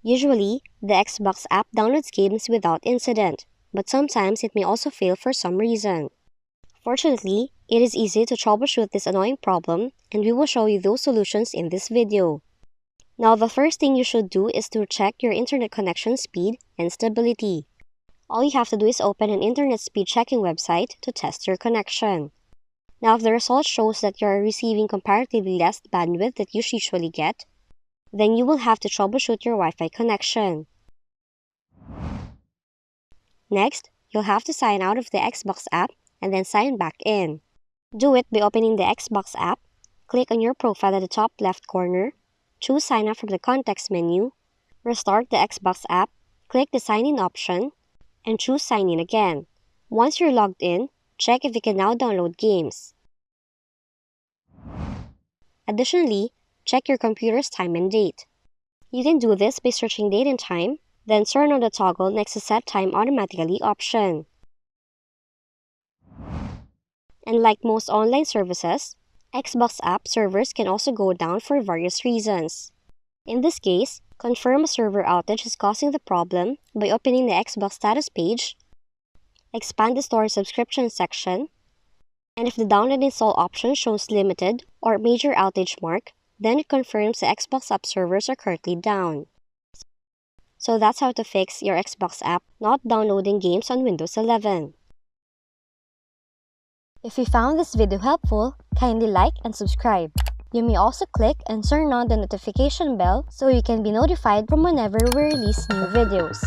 Usually, the Xbox app downloads games without incident, but sometimes it may also fail for some reason. Fortunately, it is easy to troubleshoot this annoying problem, and we will show you those solutions in this video. Now, the first thing you should do is to check your internet connection speed and stability. All you have to do is open an internet speed checking website to test your connection. Now, if the result shows that you are receiving comparatively less bandwidth that you usually get, then you will have to troubleshoot your Wi-Fi connection. Next, you'll have to sign out of the Xbox app and then sign back in. Do it by opening the Xbox app, click on your profile at the top left corner, choose Sign Up from the context menu, restart the Xbox app, click the Sign In option, and choose Sign In again. Once you're logged in, check if you can now download games. Additionally, check your computer's time and date. You can do this by searching Date and Time, then turn on the toggle next to Set Time Automatically option. And like most online services, Xbox app servers can also go down for various reasons. In this case, confirm a server outage is causing the problem by opening the Xbox status page, expand the store subscription section, and if the download and install option shows limited or major outage mark, then it confirms the Xbox app servers are currently down. So that's how to fix your Xbox app not downloading games on Windows 11. If you found this video helpful, kindly like and subscribe. You may also click and turn on the notification bell so you can be notified from whenever we release new videos.